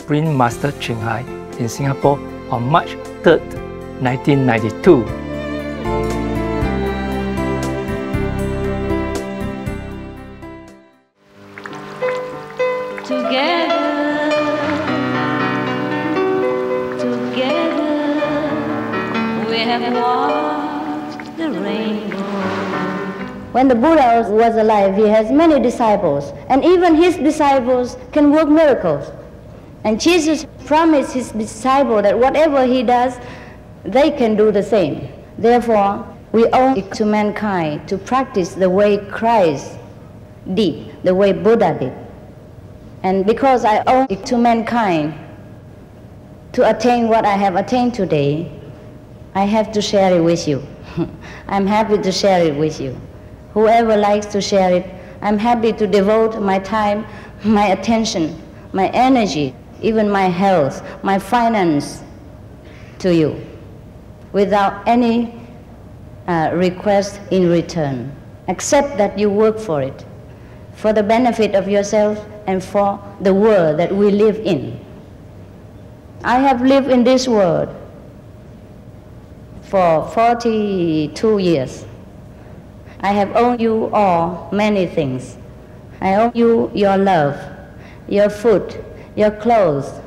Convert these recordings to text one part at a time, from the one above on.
Supreme Master Ching Hai in Singapore on March 3, 1992. When the Buddha was alive, he has many disciples, and even his disciples can work miracles. And Jesus promised his disciple that whatever he does, they can do the same. Therefore, we owe it to mankind to practice the way Christ did, the way Buddha did. And because I owe it to mankind to attain what I have attained today, I have to share it with you. I'm happy to share it with you. Whoever likes to share it, I'm happy to devote my time, my attention, my energy, even my health, my finance to you, without any request in return, except that you work for it, for the benefit of yourself and for the world that we live in. I have lived in this world for 42 years. I have owed you all many things. I owe you your love, your food, your clothes,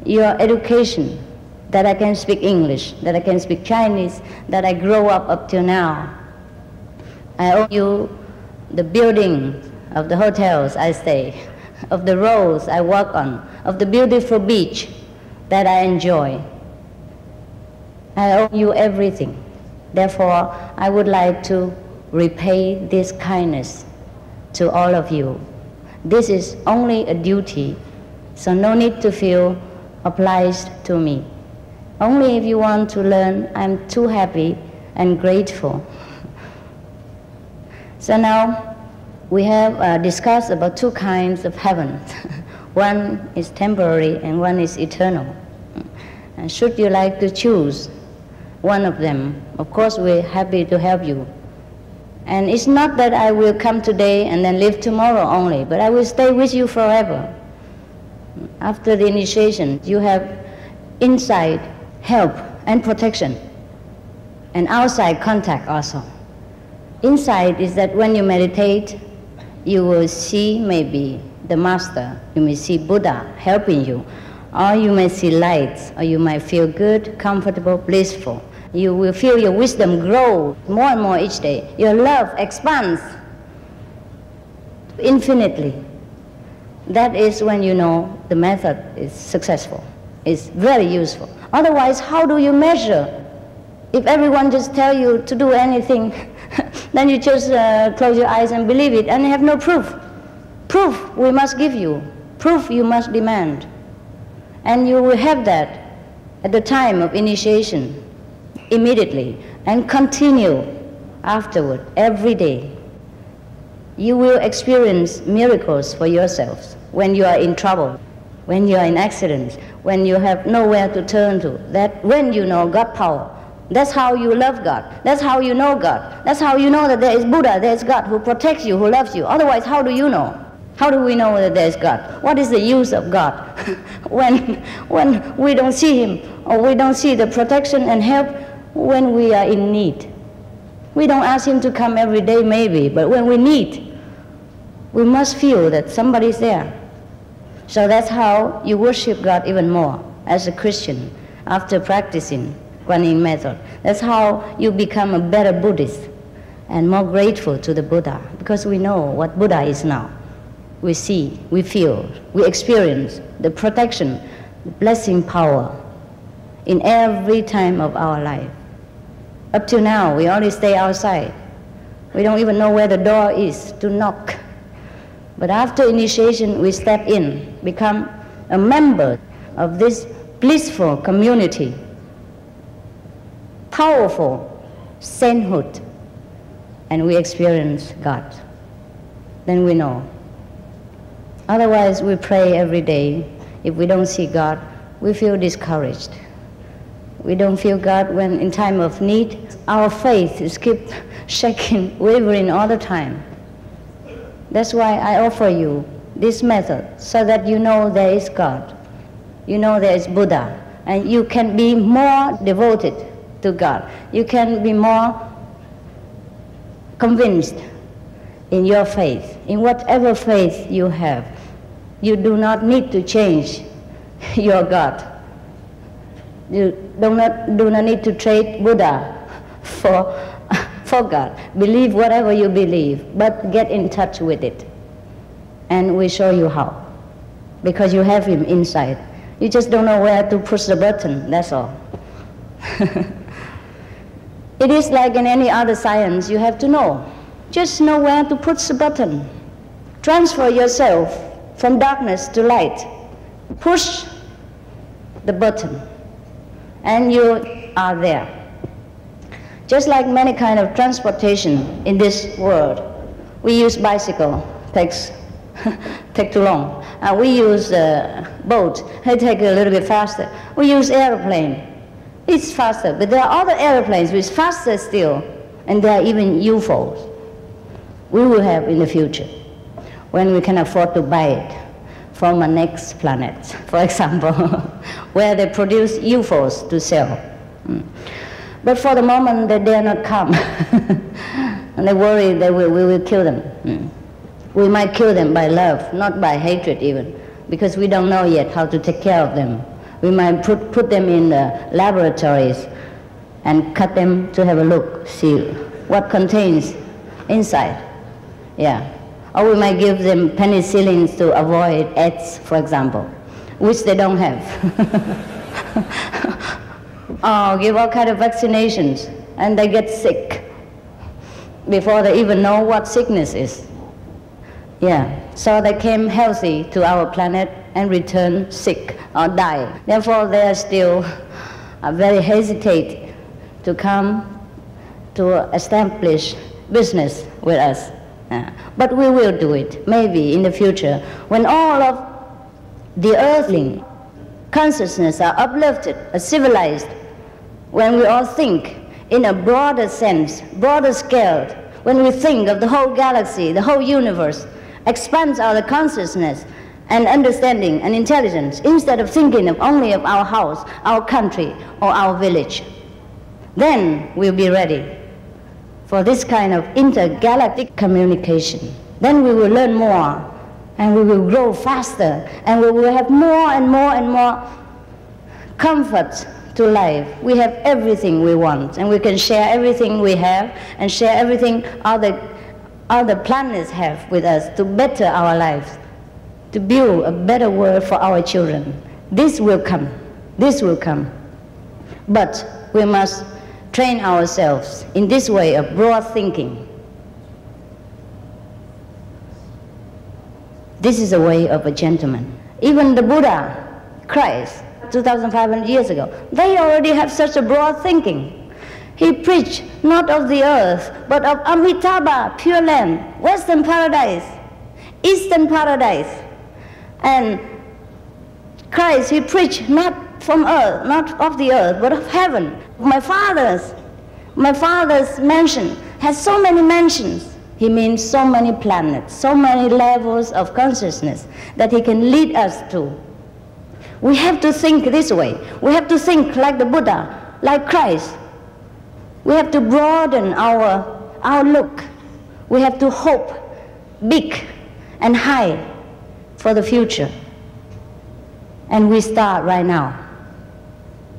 your education, that I can speak English, that I can speak Chinese, that I grow up till now. I owe you the building of the hotels I stay, of the roads I walk on, of the beautiful beach that I enjoy. I owe you everything. Therefore, I would like to repay this kindness to all of you. This is only a duty, so no need to feel obliged to me. Only if you want to learn, I'm too happy and grateful. So now, we have discussed about two kinds of heaven. One is temporary and one is eternal. And should you like to choose one of them, of course we're happy to help you. And it's not that I will come today and then leave tomorrow only, but I will stay with you forever. After the initiation, you have inside help and protection, and outside contact also. Inside is that when you meditate, you will see maybe the Master, you may see Buddha helping you, or you may see lights, or you might feel good, comfortable, blissful. You will feel your wisdom grow more and more each day. Your love expands infinitely. That is when you know the method is successful. It's very useful. Otherwise, how do you measure? If everyone just tell you to do anything, then you just close your eyes and believe it, and you have no proof. Proof we must give you. Proof you must demand. And you will have that at the time of initiation, immediately, and continue afterward, every day. You will experience miracles for yourselves when you are in trouble, when you are in accidents, when you have nowhere to turn to. That when you know God power, that's how you love God. That's how you know God. That's how you know that there is Buddha, there is God who protects you, who loves you. Otherwise, how do you know? How do we know that there is God? What is the use of God when we don't see Him, or we don't see the protection and help when we are in need? We don't ask Him to come every day maybe, but when we need, we must feel that somebody is there. So that's how you worship God even more as a Christian after practicing Kuan Yin method. That's how you become a better Buddhist and more grateful to the Buddha, because we know what Buddha is now. We see, we feel, we experience the protection, the blessing power in every time of our life. Up till now, we only stay outside. We don't even know where the door is to knock. But after initiation, we step in, become a member of this blissful community, powerful sainthood, and we experience God. Then we know. Otherwise, we pray every day. If we don't see God, we feel discouraged. We don't feel God when in time of need. Our faith is keep shaking, wavering all the time. That's why I offer you this method so that you know there is God, you know there is Buddha, and you can be more devoted to God. You can be more convinced in your faith, in whatever faith you have. You do not need to change your God. You do not need to trade Buddha for God. Believe whatever you believe, but get in touch with it. And we show you how. Because you have him inside. You just don't know where to push the button, that's all. It is like in any other science, you have to know. Just know where to push the button. Transfer yourself from darkness to light. Push the button, and you are there. Just like many kind of transportation in this world, we use bicycle, take too long. We use boat, it takes a little bit faster. We use airplane, it's faster, but there are other airplanes which are faster still, and there are even UFOs we will have in the future when we can afford to buy it from a next planet, for example, where they produce UFOs to sell. But for the moment, they dare not come. And they worry that we will kill them. We might kill them by love, not by hatred even, because we don't know yet how to take care of them. We might put them in the laboratories and cut them to have a look, see what contains inside. Yeah. Or we might give them penicillins to avoid AIDS, for example, which they don't have. Or give all kinds of vaccinations, and they get sick before they even know what sickness is. Yeah, so they came healthy to our planet and return sick or die. Therefore, they are still very hesitant to come to establish business with us. But we will do it, maybe in the future, when all of the earthling consciousness are uplifted, are civilized, when we all think in a broader sense, broader scale, when we think of the whole galaxy, the whole universe, expands our consciousness and understanding and intelligence, instead of thinking of only of our house, our country, or our village. Then we'll be ready for this kind of intergalactic communication. Then we will learn more, and we will grow faster, and we will have more and more and more comfort to life. We have everything we want, and we can share everything we have and share everything other planets have with us to better our lives, to build a better world for our children. This will come. This will come. But we must train ourselves in this way of broad thinking. This is the way of a gentleman. Even the Buddha, Christ, 2,500 years ago, they already have such a broad thinking. He preached not of the earth, but of Amitabha, Pure Land, Western Paradise, Eastern Paradise. And Christ, he preached not from earth, not of the earth, but of heaven. My father's mansion has so many mansions. He means so many planets, so many levels of consciousness that he can lead us to. We have to think this way. We have to think like the Buddha, like Christ. We have to broaden our outlook. We have to hope big and high for the future. And we start right now.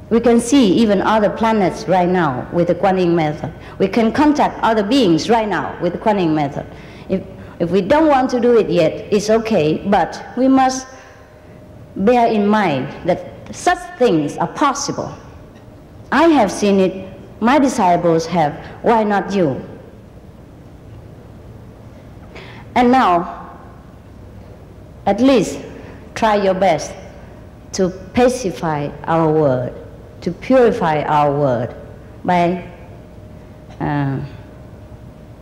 We can see even other planets right now with the Kuan Yin method. We can contact other beings right now with the Kuan Yin method. If we don't want to do it yet, it's okay, but we must bear in mind that such things are possible. I have seen it, my disciples have, why not you? And now, at least try your best to pacify our world, to purify our world by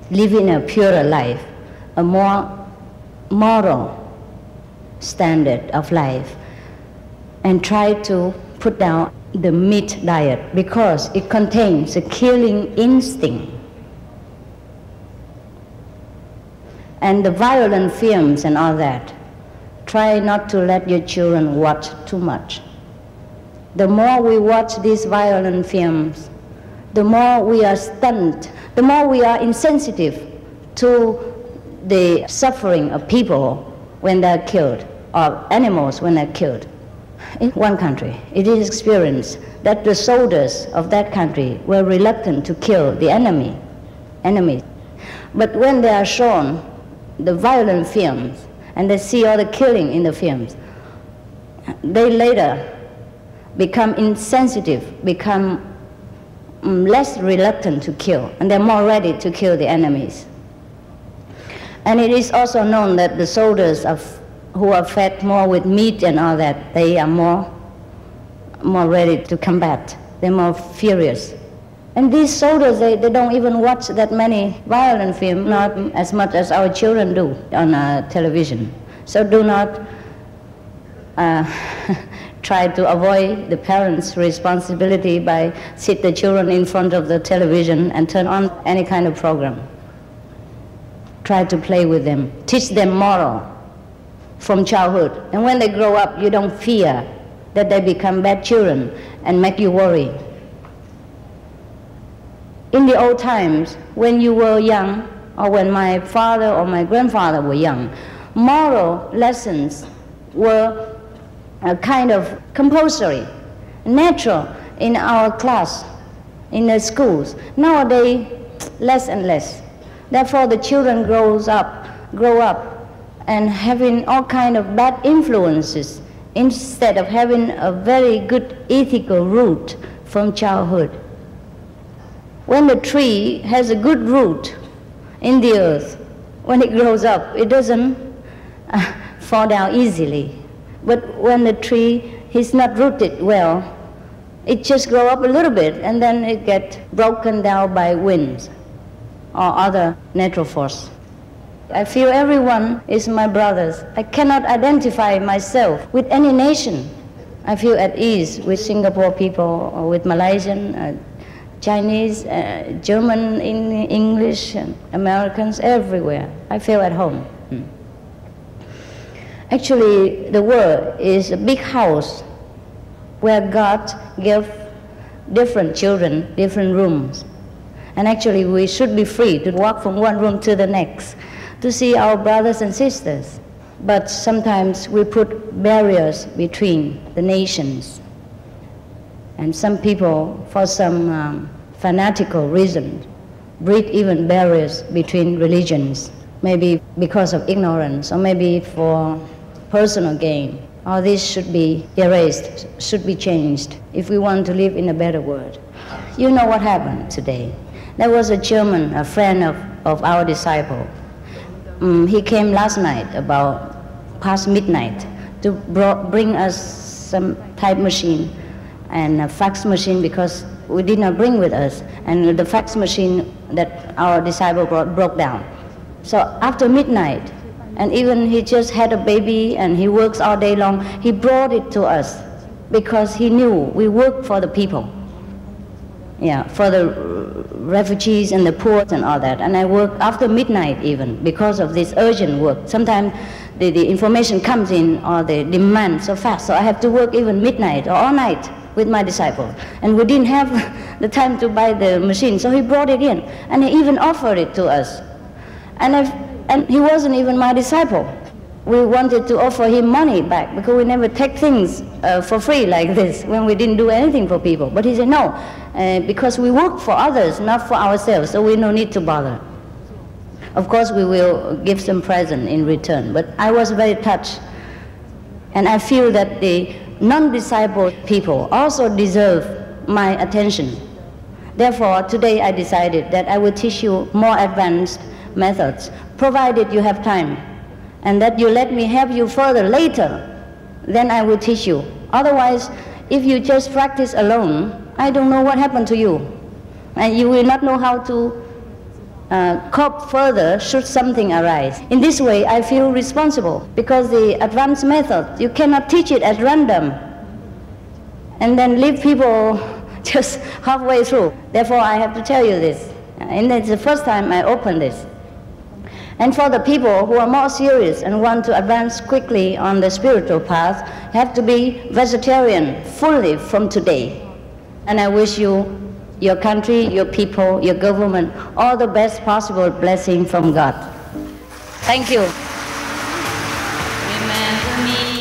living a purer life, a more moral standard of life, and try to put down the meat diet because it contains a killing instinct. And the violent films and all that, try not to let your children watch too much. The more we watch these violent films, the more we are stunned, the more we are insensitive to the suffering of people when they're killed, or animals when they're killed. In one country, it is experienced that the soldiers of that country were reluctant to kill the enemy. But when they are shown the violent films and they see all the killing in the films, they later become insensitive, become less reluctant to kill, and they're more ready to kill the enemies. And it is also known that the soldiers who are fed more with meat and all that, they are more ready to combat. They're more furious. And these soldiers, they don't even watch that many violent films, not as much as our children do on television. So do not try to avoid the parents' responsibility by sit the children in front of the television and turn on any kind of program. Try to play with them, teach them moral from childhood. And when they grow up, you don't fear that they become bad children and make you worry. In the old times, when you were young, or when my father or my grandfather were young, moral lessons were a kind of compulsory, natural in our class, in the schools. Nowadays, less and less. Therefore, the children grow up and having all kind of bad influences instead of having a very good ethical root from childhood. When the tree has a good root in the earth, when it grows up, it doesn't fall down easily. But when the tree is not rooted well, it just grows up a little bit and then it gets broken down by winds or other natural force. I feel everyone is my brothers. I cannot identify myself with any nation. I feel at ease with Singapore people or with Malaysian, Chinese, German, English, and Americans, everywhere. I feel at home. Actually, the world is a big house where God gave different children different rooms. And actually, we should be free to walk from one room to the next, to see our brothers and sisters. But sometimes we put barriers between the nations. And some people, for some fanatical reason, breed even barriers between religions, maybe because of ignorance or maybe for personal gain. All this should be erased, should be changed if we want to live in a better world. You know what happened today. There was a German, a friend of our disciple. He came last night, about past midnight, to bring us some type machine and a fax machine because we did not bring with us. And the fax machine that our disciple brought broke down. So after midnight, and even he just had a baby and he works all day long, he brought it to us because he knew we work for the people. Yeah, for the refugees and the poor and all that. And I work after midnight even because of this urgent work. Sometimes the information comes in or the demand so fast, so I have to work even midnight or all night with my disciple. And we didn't have the time to buy the machine, so he brought it in. And he even offered it to us. And he wasn't even my disciple. We wanted to offer him money back because we never take things for free like this when we didn't do anything for people. But he said, no, because we work for others, not for ourselves, so we no need to bother. Of course, we will give some present in return, but I was very touched. And I feel that the non-discipled people also deserve my attention. Therefore, today I decided that I will teach you more advanced methods, provided you have time, and that you let me help you further later, then I will teach you. Otherwise, if you just practice alone, I don't know what happened to you. And you will not know how to cope further should something arise. In this way, I feel responsible, because the advanced method, you cannot teach it at random and then leave people just halfway through. Therefore, I have to tell you this. And it's the first time I open this. And for the people who are more serious and want to advance quickly on the spiritual path, have to be vegetarian fully from today. And I wish you, your country, your people, your government, all the best possible blessing from God. Thank you. Remember me.